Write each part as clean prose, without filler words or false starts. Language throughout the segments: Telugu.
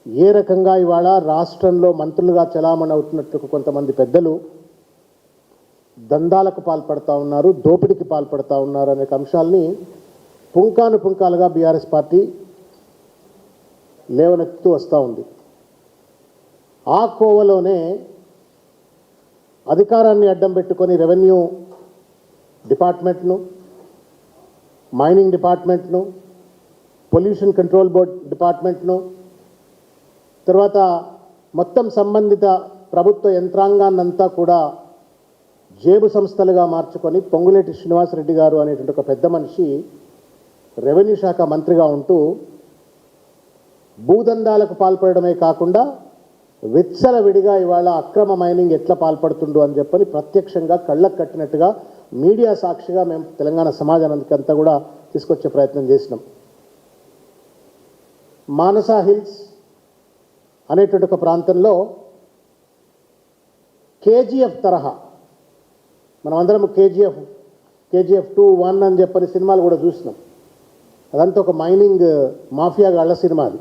ఏ రకంగా ఇవాళ రాష్ట్రంలో మంత్రులుగా చలామణి అవుతున్నట్టు కొంతమంది పెద్దలు దందాలకు పాల్పడతా ఉన్నారు, దోపిడీకి పాల్పడతా ఉన్నారు అనే అంశాల్ని పుంకాను పుంకాలుగా బీఆర్ఎస్ పార్టీ లేవనెత్తుతూ వస్తూ ఉంది. ఆ కోవలోనే అధికారాన్ని అడ్డం పెట్టుకొని రెవెన్యూ డిపార్ట్మెంట్ను, మైనింగ్ డిపార్ట్మెంట్ను, పొల్యూషన్ కంట్రోల్ బోర్డ్ డిపార్ట్మెంట్ను, తర్వాత మొత్తం సంబంధిత ప్రభుత్వ యంత్రాంగాన్నంతా కూడా జేబు సంస్థలుగా మార్చుకొని పొంగులేటి శ్రీనివాసరెడ్డి గారు అనేటువంటి ఒక పెద్ద మనిషి రెవెన్యూ శాఖ మంత్రిగా ఉంటూ భూదందాలకు పాల్పడమే కాకుండా విచ్చలవిడిగా ఇవాళ అక్రమ మైనింగ్ ఎట్లా పాల్పడుతుండు అని చెప్పని ప్రత్యక్షంగా కళ్ళకు కట్టినట్టుగా మీడియా సాక్షిగా మేము తెలంగాణ సమాజానికి అంతా కూడా తీసుకొచ్చే ప్రయత్నం చేసినాం. మానసా హిల్స్ అనేటువంటి ఒక ప్రాంతంలో కేజీఎఫ్ తరహా, మనమందరం కేజీఎఫ్ 2, 1 అని చెప్పని సినిమాలు కూడా చూసినాం. అదంతా ఒక మైనింగ్ మాఫియాగాళ్ల సినిమా. అది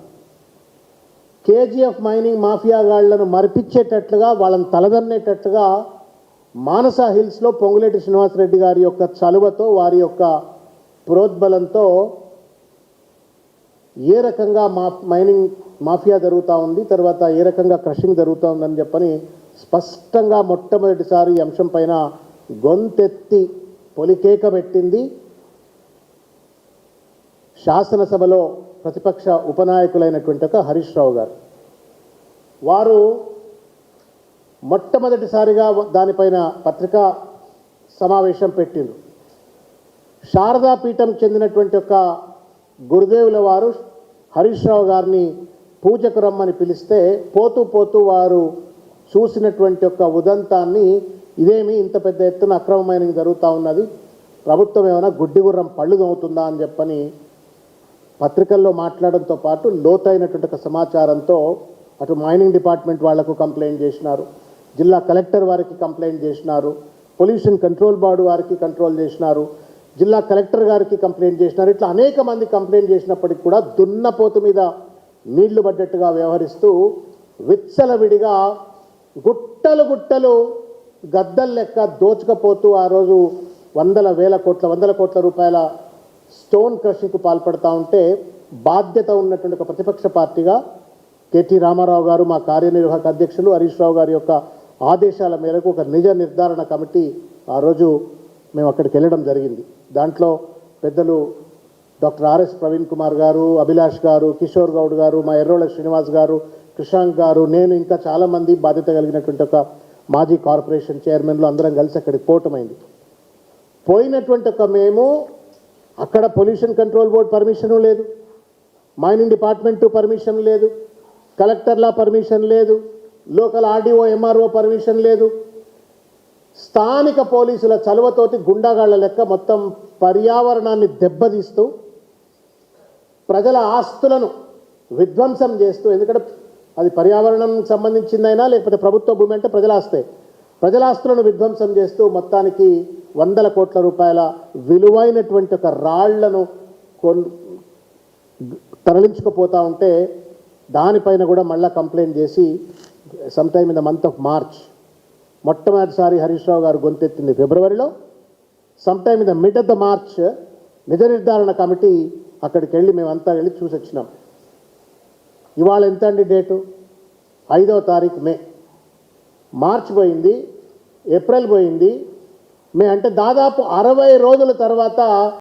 కేజీఎఫ్ మైనింగ్ మాఫియాగాళ్లను మరిపించేటట్లుగా, వాళ్ళని తలదన్నేటట్లుగా మానసా హిల్స్లో పొంగులేటి శ్రీనివాసరెడ్డి గారి యొక్క చలువతో, వారి యొక్క ప్రోద్బలంతో ఏ రకంగా మైనింగ్ మాఫియా జరుగుతూ ఉంది, తర్వాత ఏ రకంగా క్రషింగ్ జరుగుతూ ఉందని చెప్పని స్పష్టంగా మొట్టమొదటిసారి ఈ అంశం పైన గొంతెత్తి పొలికేక పెట్టింది శాసనసభలో ప్రతిపక్ష ఉపనాయకులైనటువంటి ఒక హరీష్ రావు గారు. వారు మొట్టమొదటిసారిగా దానిపైన పత్రికా సమావేశం పెట్టిండ్రు. శారదా పీఠం చెందినటువంటి ఒక గురుదేవుల వారు హరీష్ రావు గారిని పూజకు రమ్మని పిలిస్తే పోతూ పోతూ వారు చూసినటువంటి ఒక ఉదంతాన్ని, ఇదేమి ఇంత పెద్ద ఎత్తున అక్రమ మైనింగ్ జరుగుతూ ఉన్నది, ప్రభుత్వం ఏమైనా గుడ్డిగుర్రం పళ్ళు దొవుతుందా అని చెప్పని పత్రికల్లో మాట్లాడడంతో పాటు లోతైనటువంటి ఒక సమాచారంతో అటు మైనింగ్ డిపార్ట్మెంట్ వాళ్లకు కంప్లైంట్ చేసినారు, జిల్లా కలెక్టర్ వారికి కంప్లైంట్ చేసినారు, పొల్యూషన్ కంట్రోల్ బోర్డు వారికి కంట్రోల్ చేసినారు, జిల్లా కలెక్టర్ గారికి కంప్లైంట్ చేసినారు. ఇట్లా అనేక మంది కంప్లైంట్ చేసినప్పటికీ కూడా దున్నపోతు మీద నీళ్లు పడ్డట్టుగా వ్యవహరిస్తూ విచ్చలవిడిగా గుట్టలు గుట్టలు గద్దలు లెక్క దోచుకపోతూ ఆ రోజు వందల కోట్ల రూపాయల స్టోన్ క్రషింగ్కు పాల్పడతా ఉంటే, బాధ్యత ఉన్నటువంటి ఒక ప్రతిపక్ష పార్టీగా కేటీ రామారావు గారు, మా కార్యనిర్వాహక అధ్యక్షులు హరీష్ రావు గారి యొక్క ఆదేశాల మేరకు ఒక నిజ నిర్ధారణ కమిటీ ఆ రోజు మేము అక్కడికి వెళ్ళడం జరిగింది. దాంట్లో పెద్దలు డాక్టర్ ఆర్ఎస్ ప్రవీణ్ కుమార్ గారు, అభిలాష్ గారు, కిషోర్ గౌడ్ గారు, మా ఎర్రోళ్ళ శ్రీనివాస్ గారు, కృషాంక్ గారు, నేను, ఇంకా చాలామంది బాధ్యత కలిగినటువంటి ఒక మాజీ కార్పొరేషన్ చైర్మన్లు అందరం కలిసి అక్కడికి పోవటమైంది. పోయినటువంటి ఒక మేము అక్కడ పొల్యూషన్ కంట్రోల్ బోర్డ్ పర్మిషను లేదు, మైనింగ్ డిపార్ట్మెంటు పర్మిషన్ లేదు, కలెక్టర్ల పర్మిషన్ లేదు, లోకల్ ఆర్డీఓ ఎంఆర్ఓ పర్మిషన్ లేదు. స్థానిక పోలీసుల చలువతోటి గుండాగాళ్ల లెక్క మొత్తం పర్యావరణాన్ని దెబ్బతీస్తూ, ప్రజల ఆస్తులను విధ్వంసం చేస్తూ, ఎందుకంటే అది పర్యావరణం సంబంధించిందైనా లేకపోతే ప్రభుత్వ భూమి అంటే ప్రజల ఆస్తే, ప్రజల ఆస్తులను విధ్వంసం చేస్తూ మొత్తానికి వందల కోట్ల రూపాయల విలువైనటువంటి ఒక రాళ్లను తరలించుకుపోతూ ఉంటే దానిపైన కూడా మళ్ళీ కంప్లైంట్ చేసి sometime in the month of March మొట్టమొదటిసారి హరీష్ రావు గారు గొంతెత్తింది ఫిబ్రవరిలో. Sometime in the mid of the March నిజ నిర్ధారణ కమిటీ అక్కడికి వెళ్ళి మేమంతా వెళ్ళి చూసి వచ్చినాం. ఇవాళ ఎంత అండి డేటు? 5వ తారీఖు మే. మార్చ్ పోయింది, ఏప్రిల్ పోయింది, మే, అంటే దాదాపు 60 రోజుల తర్వాత